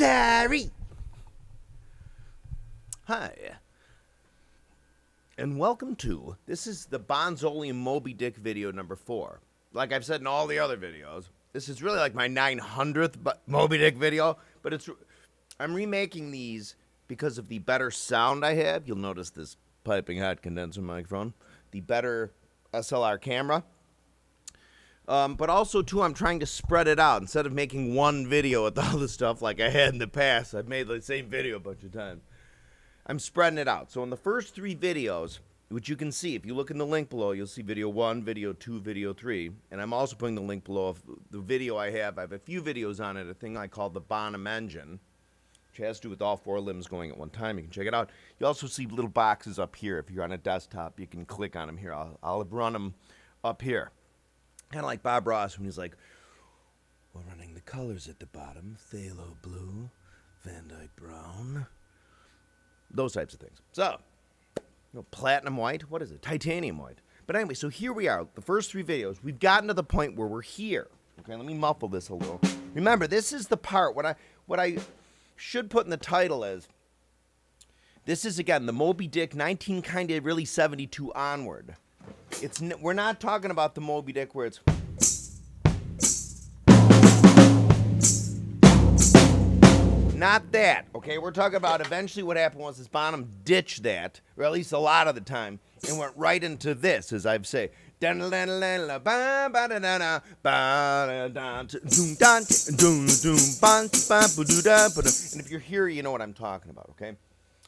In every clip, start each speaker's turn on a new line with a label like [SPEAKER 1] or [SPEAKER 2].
[SPEAKER 1] sorry. Hi. And welcome to, this is the Bonzoleum Moby Dick video number 4. Like I've said in all the other videos, this is really like my 900th Moby Dick video, but I'm remaking these because of the better sound I have. You'll notice this piping hot condenser microphone, the better SLR camera. But also, too, I'm trying to spread it out. Instead of making one video with all the stuff like I had in the past, I've made the same video a bunch of times. I'm spreading it out. So in the first 3 videos, which you can see, if you look in the link below, you'll see video 1, video 2, video 3. And I'm also putting the link below of the video I have. I have a few videos on it, a thing I call the Bonham engine, which has to do with all 4 limbs going at one time. You can check it out. You also see little boxes up here. If you're on a desktop, you can click on them here. I'll run them up here. Kind of like Bob Ross when he's like, we're running the colors at the bottom. Phthalo blue, Van Dyke brown. Those types of things. So, platinum white. What is it? Titanium white. But anyway, so here we are. The first 3 videos. We've gotten to the point where we're here. Okay, let me muffle this a little. Remember, this is the part. What I should put in the title is, this is, again, the Moby Dick 19 kind of really 72 onward. We're not talking about the Moby Dick where it's not that, okay? We're talking about eventually what happened was this Bonham ditched that, or at least a lot of the time, and went right into this, as I've said. And if you're here, you know what I'm talking about, okay?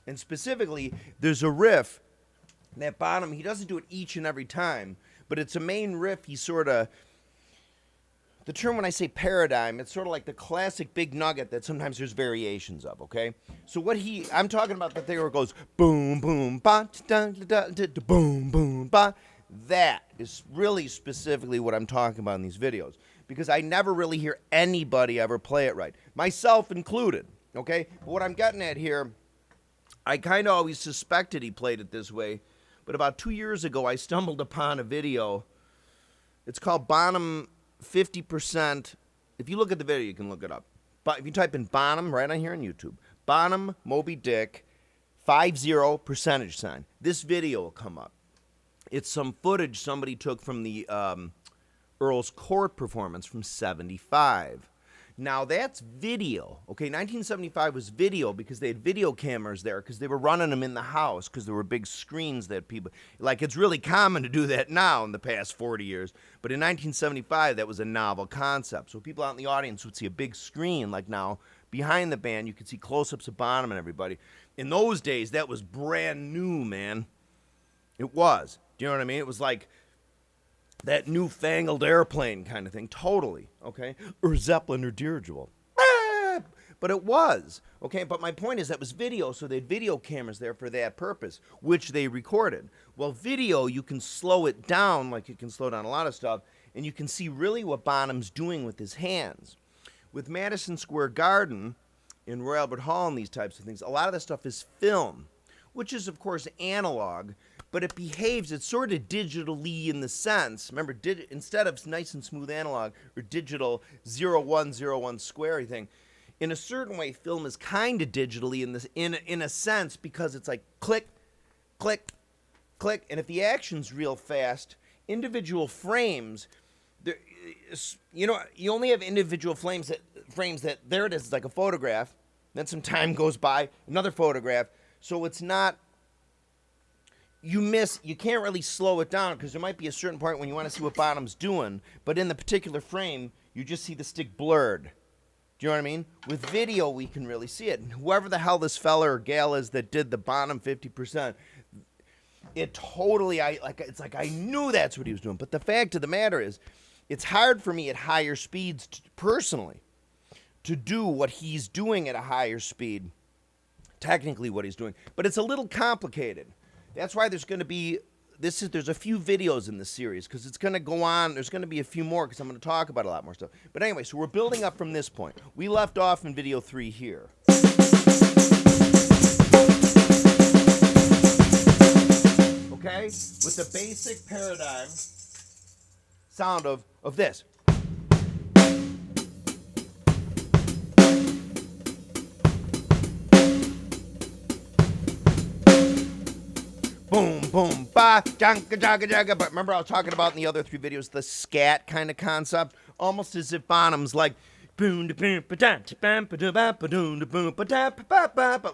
[SPEAKER 1] And specifically, there's a riff. That Bonham, he doesn't do it each and every time, but it's a main riff. He's sort of, the term when I say paradigm, it's sort of like the classic big nugget that sometimes there's variations of, okay? So I'm talking about the thing where it goes boom, boom, ba, da, da, da, da, boom, boom, ba. That is really specifically what I'm talking about in these videos, because I never really hear anybody ever play it right, myself included, okay? But what I'm getting at here, I kind of always suspected he played it this way. But about 2 years ago, I stumbled upon a video. It's called Bonham 50%. If you look at the video, you can look it up. But if you type in Bonham right on here on YouTube, Bonham Moby Dick 50%. This video will come up. It's some footage somebody took from the Earl's Court performance from '75. Now, that's video, okay? 1975 was video because they had video cameras there because they were running them in the house because there were big screens that people, like it's really common to do that now in the past 40 years. But in 1975, that was a novel concept. So people out in the audience would see a big screen like now. Behind the band, you could see close-ups of Bonham and everybody. In those days, that was brand new, man. It was. Do you know what I mean? It was like that newfangled airplane kind of thing, totally, okay? Or Zeppelin or dirigible. But it was, okay? But my point is that was video, so they had video cameras there for that purpose, which they recorded. Well, video, you can slow it down, like you can slow down a lot of stuff, and you can see really what Bonham's doing with his hands. With Madison Square Garden in Royal Albert Hall and these types of things, a lot of the stuff is film, which is, of course, analog, but it behaves, it's sort of digitally in the sense, remember, instead of nice and smooth analog or digital 0101 squarey thing, in a certain way, film is kind of digitally in a sense because it's like click, click, click, and if the action's real fast, individual frames, you only have individual frames that there it is, it's like a photograph, then some time goes by, another photograph, so it's not, you can't really slow it down because there might be a certain point when you want to see what Bonham's doing, but in the particular frame, you just see the stick blurred. Do you know what I mean? With video, we can really see it. And whoever the hell this fella or gal is that did the Bonham 50%, it totally, it's like I knew that's what he was doing. But the fact of the matter is, it's hard for me at higher speeds, personally, to do what he's doing at a higher speed, technically what he's doing. But it's a little complicated. That's why there's going to be, there's a few videos in this series because it's going to go on. There's going to be a few more because I'm going to talk about a lot more stuff. But anyway, so we're building up from this point. We left off in video 3 here. Okay? With the basic paradigm sound of this. boom, boom, ba, janka, jaga, jaga. But remember I was talking about in the other 3 videos, the scat kind of concept, almost as if Bonham's like, but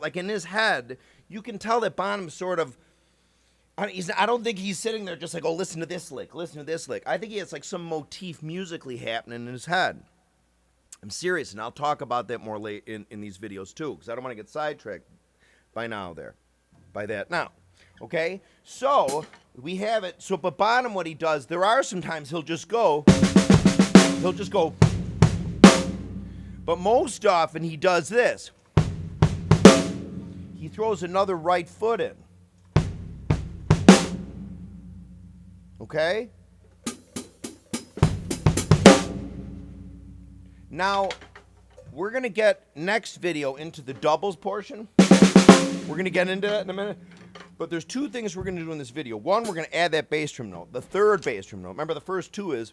[SPEAKER 1] like in his head, you can tell that Bonham's sort of, I don't think he's sitting there just like, oh, listen to this lick, listen to this lick. I think he has like some motif musically happening in his head. I'm serious, and I'll talk about that more late in these videos too, because I don't want to get sidetracked by that now. Okay? So, we have it. So, but Bonham, what he does, there are sometimes he'll just go, but most often he does this. He throws another right foot in. Okay? Now, we're going to get next video into the doubles portion. We're going to get into that in a minute. But there's 2 things we're going to do in this video. One, we're going to add that bass drum note. The third bass drum note. Remember, the first 2 is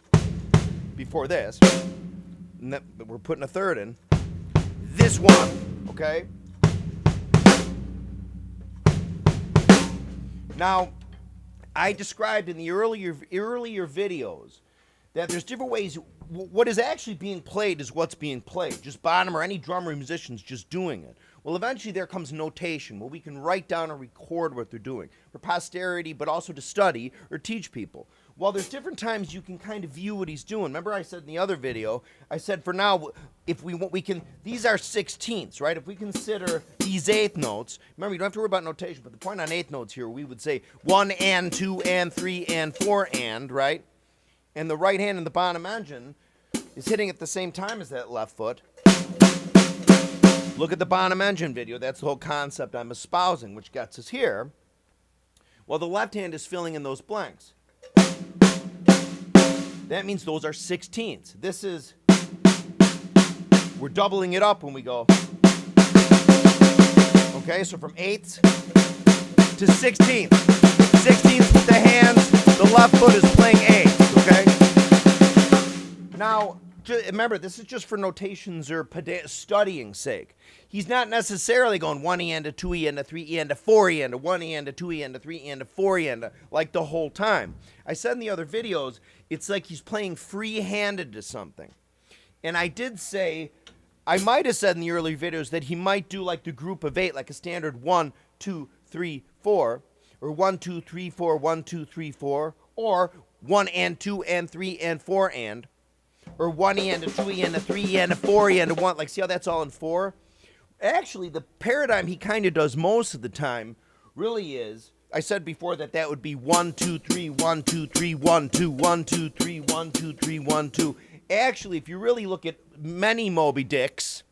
[SPEAKER 1] before this. And that, we're putting a third in. This one. Okay? Now, I described in the earlier videos that there's different ways. What is actually being played is what's being played. Just Bonham or any drummer or musicians just doing it. Well, eventually there comes notation, where we can write down or record what they're doing for posterity, but also to study or teach people. Well, there's different times you can kind of view what he's doing. Remember I said in the other video, I said for now, if we can, these are 16ths, right? If we consider these 8th notes, remember you don't have to worry about notation, but the point on 8th notes here, we would say 1 and 2 and 3 and 4 and, right? And the right hand in the bottom engine is hitting at the same time as that left foot. Look at the bottom engine video. That's the whole concept I'm espousing, which gets us here. Well, the left hand is filling in those blanks. That means those are 16ths. This is, we're doubling it up when we go. Okay, so from 8ths to 16ths. 16ths with the hands, the left foot is playing 8ths, okay? Now, remember, this is just for notations or studying sake. He's not necessarily going 1 E and a 2 E and a 3 E and a 4 E and a 1 E and a 2 E and a 3 E and a 4 E and a, like the whole time. I said in the other videos, it's like he's playing free-handed to something. And I did say, I might have said in the earlier videos that he might do like the group of 8, like a standard 1, 2, 3, 4, or 1, 2, 3, 4, 1, 2, 3, 4, or 1 and 2 and 3 and 4 and, or 1 E and a 2 E and a 3 E and a 4 E and a 1. Like, see how that's all in 4? Actually, the paradigm he kind of does most of the time really is, I said before that would be 1, 2, 3, 1, 2, 3, 1, 2, 1, 2, 3, 1, 2, 3, 1, 2. Actually, if you really look at many Moby Dicks,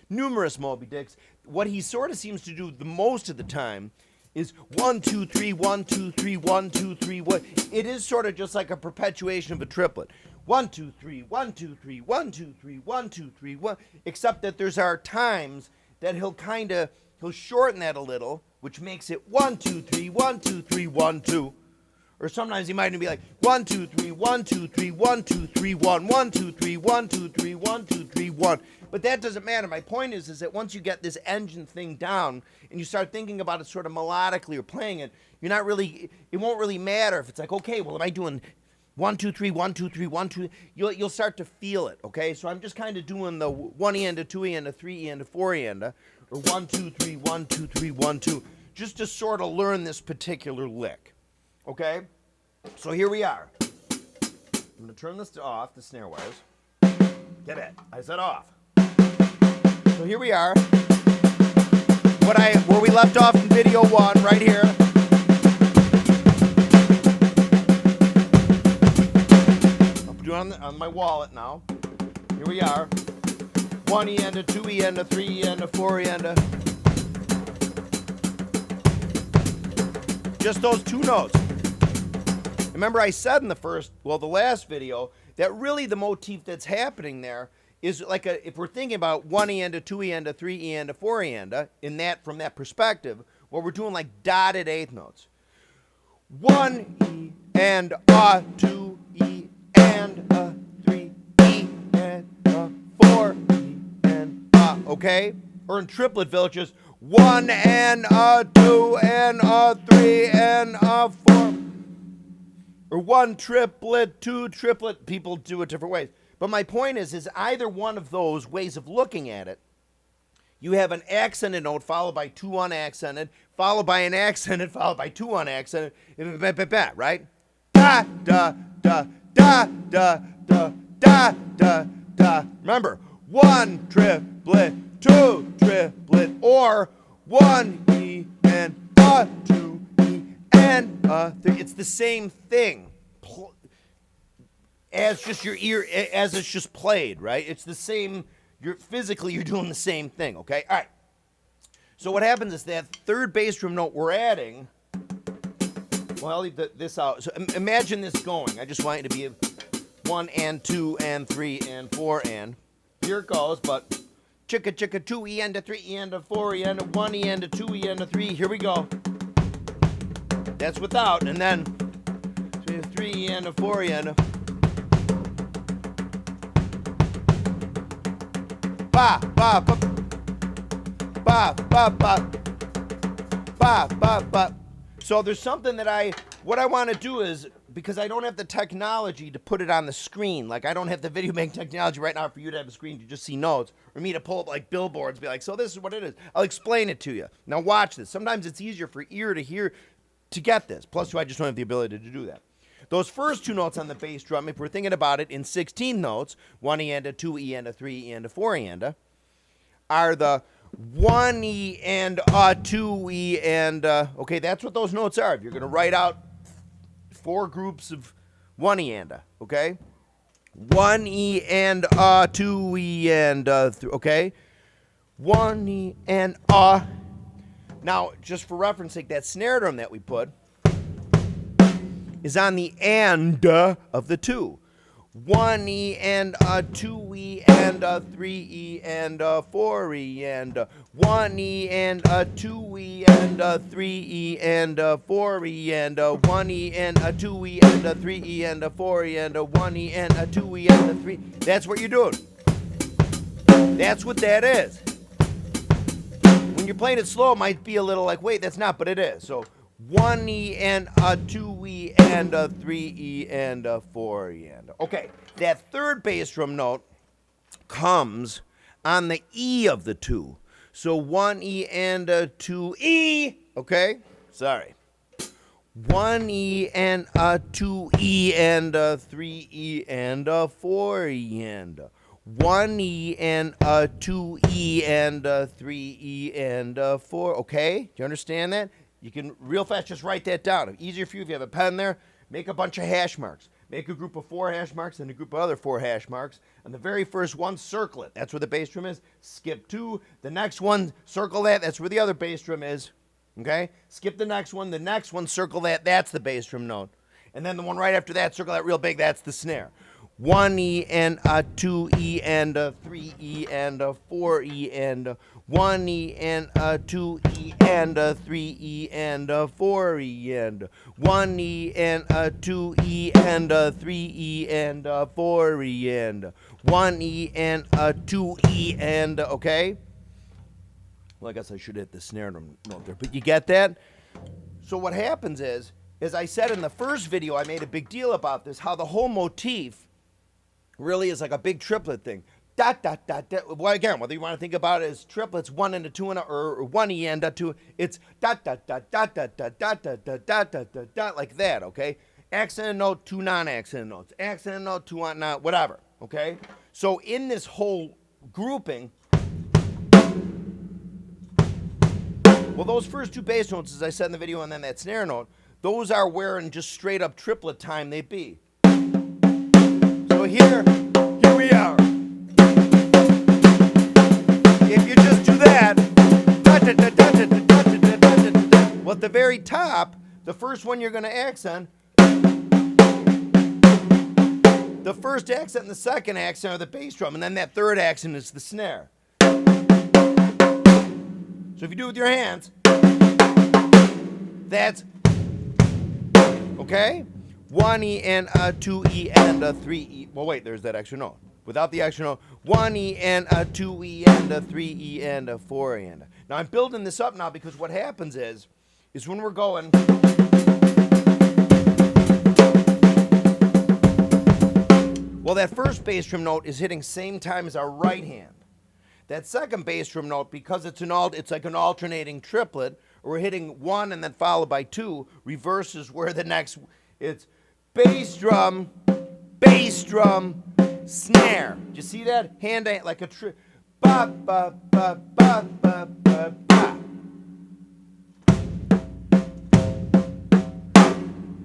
[SPEAKER 1] numerous Moby Dicks, what he sort of seems to do the most of the time is 1, 2, 3, 1, 2, 3, 1, 2, 3, 1. It is sort of just like a perpetuation of a triplet. 1, 2, 3, 1, 2, 3, 1, 2, 3, 1, 2, 3, 1. Except that there's our times that he'll shorten that a little, which makes it 1, 2, 3, 1, 2, 3, 1, 2. Or sometimes he might even be like 1, 2, 3, 1, 2, 3, 1, 2, 3, 1, 1, 2, 3, 1, 2, 3, 1, 2, 3, 1. But that doesn't matter. My point is that once you get this engine thing down and you start thinking about it sort of melodically or playing it, it won't really matter if it's like, okay, well, am I doing 1, 2, 3, 1, 2, 3, 1, 2. You'll start to feel it, okay? So I'm just kind of doing the 1 E and a 2 E and a 3 E and a 4 E and a, or 1, 2, 3, 1, 2, 3, 1, 2, just to sort of learn this particular lick, okay? So here we are. I'm going to turn this off, the snare wires. Get it. I said off. So here we are. Where we left off in video 1, right here. On my wallet now. Here we are. 1 E and a 2 E and a 3 E and a 4 E and a. Just those 2 notes. Remember I said in the last video, that really the motif that's happening there is like if we're thinking about 1 E and a 2 E and a 3 E and a 4 E and a, from that perspective, well, we're doing like dotted 8th notes. 1 E and a 2 E and a 3 E and a 4 E and a, okay? Or in triplet just 1 and a 2 and a 3 and a 4. Or 1 triplet, 2 triplet. People do it different ways. But my point is either one of those ways of looking at it, you have an accented note followed by 2 unaccented, followed by an accented, followed by 2 unaccented, right? Da, da, da, da, da, da, da, da, da. Remember, 1 triplet, 2 triplet, or 1 E and a 2 E and a 3. It's the same thing as just your ear, as it's just played, right? It's the same. You're doing the same thing, okay? All right. So what happens is that third bass drum note we're adding. Well, I'll leave this out. So imagine this going. I just want it to be 1 and 2 and 3 and 4 and. Here it goes, but chicka chicka 2 E and a 3 E and a 4 E and a 1 E and a 2 E and a 3. Here we go. That's without, and then 3 E and a 4 E and a. Ba ba ba ba ba ba ba ba ba. So there's something that what I want to do is, because I don't have the technology to put it on the screen, like I don't have the video making technology right now for you to have a screen to just see notes, or me to pull up like billboards and be like, so this is what it is. I'll explain it to you. Now watch this. Sometimes it's easier for ear to hear to get this. Plus, I just don't have the ability to do that. Those first 2 notes on the bass drum, if we're thinking about it in 16 notes, 1 E and a 2 E and a 3 E and a 4 E and a, are the 1 E and a 2 E and okay, that's what those notes are. If you're going to write out 4 groups of 1 E and a, okay? 1 E and a 2 E and okay? 1 E and a. Now, just for reference sake, that snare drum that we put is on the and of the 2. 1 E and a 2 E and a 3 E and a 4 E and 1 E and a 2 E and a 3 E and a 4 E and 1 E and a 2 E and a 3 E and a 4 E and 1 E and a 2 E and a 3. That's what you're doing. That's what that is. When you're playing it slow, it might be a little like, wait, that's not, but it is. So 1 E and a 2 E and a 3 E and a 4 E and a. Okay, that third bass drum note comes on the E of the 2. So 1 E and a 2 E, okay? Sorry. 1 E and a 2 E and a 3 E and a 4 E and a. 1 E and a 2 E and a 3 E and a 4, okay? Do you understand that? You can real fast just write that down. Easier for you if you have a pen there. Make a bunch of hash marks. Make a group of 4 hash marks and a group of other 4 hash marks. And the very first one, circle it. That's where the bass drum is. Skip 2. The next one, circle that. That's where the other bass drum is. Okay? Skip the next one. The next one, circle that. That's the bass drum note. And then the one right after that, circle that real big. That's the snare. 1 E and a 2 E and a 3 E and a 4 E and a 1 E and a 2 E and a 3 E and a 4 E and 1 E and a 2 E and a 3 E and a 4 E and 1 E and a 2 E and okay? Well, I guess I should hit the snare drum note there, but you get that? So what happens is, as I said in the first video, I made a big deal about this, how the whole motif really is like a big triplet thing. Dot, dot, dot, dot. Well, again, whether you want to think about it as triplets, 1 and a 2 and a, or 1 E and a 2, it's dot, dot, dot, dot, dot, dot, dot, dot, dot, dot, dot, dot, dot, like that, okay? Accented note, 2 non-accented notes. Accented note, 2 on not, whatever, okay? So in this whole grouping, well, those first 2 bass notes, as I said in the video, and then that snare note, those are where in just straight up triplet time they'd be. So here we are. If you just do that, well, at the very top, the first one you're going to accent, the first accent and the second accent are the bass drum, and then that third accent is the snare. So if you do it with your hands, that's, okay? 1 E and a 2 E and a 3 E. Well, wait, there's that extra note. Without the extra note, 1 E and a 2 E and a 3 E and a 4 E and a. Now I'm building this up now because what happens is when we're going, well, that first bass drum note is hitting same time as our right hand. That second bass drum note, because it's like an alternating triplet, or we're hitting one and then followed by two, reverses where the next, it's bass drum, snare. Do you see that? Hand like a ba ba ba ba ba ba ba.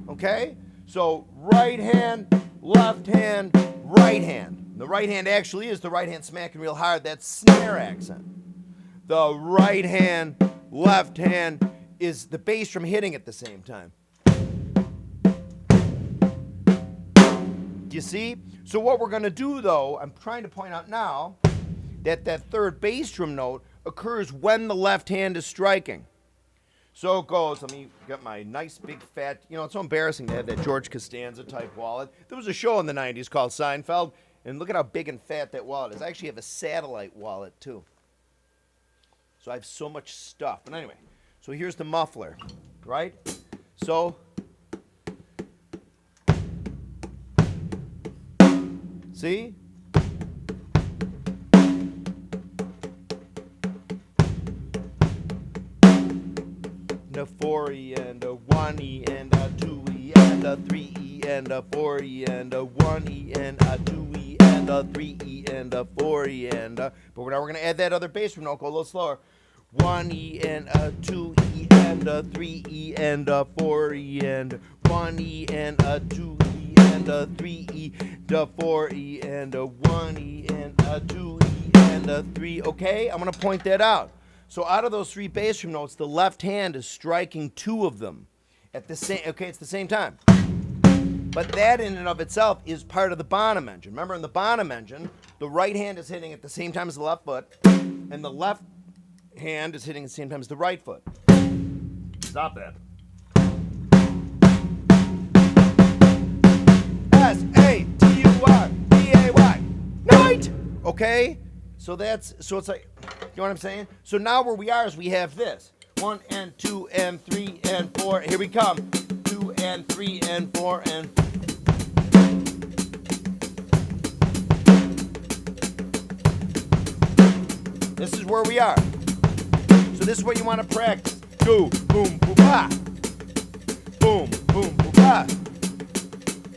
[SPEAKER 1] Okay? So right hand, left hand, right hand. The right hand actually is the right hand smacking real hard. That's snare accent. The right hand, left hand is the bass drum hitting at the same time. Do you see? So what we're going to do, though, I'm trying to point out now that that third bass drum note occurs when the left hand is striking. So it goes, let me get my nice big fat, it's so embarrassing to have that George Costanza type wallet. There was a show in the 90s called Seinfeld, and look at how big and fat that wallet is. I actually have a satellite wallet, too. So I have so much stuff. But anyway, so here's the muffler, right? So, see? A 4E and a 1E and a 2E and a 3E and a 4E and a 1E and a 2E and a 3E and a 4E and a, but now we're going to add that other bass drum note, go a little slower. 1E and a 2E and a 3E and a 4E and 1E and a 2E and a 3E, the 4E and a 1E and a 2E and a 3. Okay, I'm going to point that out. So out of those three bass drum notes, the left hand is striking two of them at the same. Okay, it's the same time. But that in and of itself is part of the Bonham engine. Remember, in the Bonham engine, the right hand is hitting at the same time as the left foot, and the left hand is hitting at the same time as the right foot. Stop that. S-A-T-U-R-B-A-Y. Night. Okay. So it's like, you know what I'm saying? So now where we are is we have this. 1 and 2 and 3 and 4. Here we come. 2 and 3 and 4 and. This is where we are. So this is what you want to practice. Do, boom, boom, ba. Boom, boom, boom, ba.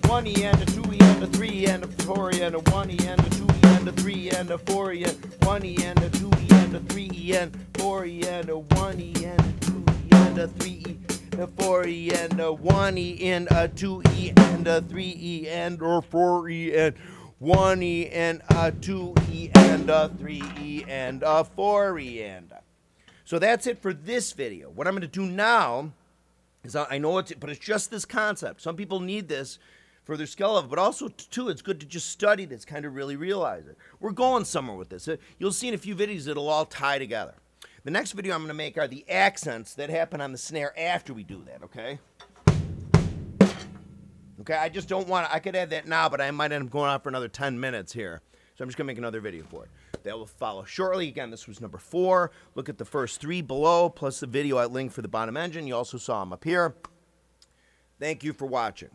[SPEAKER 1] 1E and a 2E and a 3 and a 4E and a 1E and a 2E and a 3 and a 4E and 1E and a 2E and a 3E and 4E and a 1E and a 2E and a 3E and a 4E and a 1E and a 2E and a 3E and a 4E and 1E and a 2E and a 3E and a 4E and a. So that's it for this video. What I'm going to do now is I know but it's just this concept. Some people need this for their skill level, but also, too, it's good to just study this, kind of really realize it. We're going somewhere with this. You'll see in a few videos it'll all tie together. The next video I'm going to make are the accents that happen on the snare after we do that, okay? Okay, I just don't want to, I could add that now, but I might end up going on for another 10 minutes here. So I'm just going to make another video for it. That will follow shortly. Again, this was number 4. Look at the first 3 below, plus the video I linked for the Bonham engine. You also saw them up here. Thank you for watching.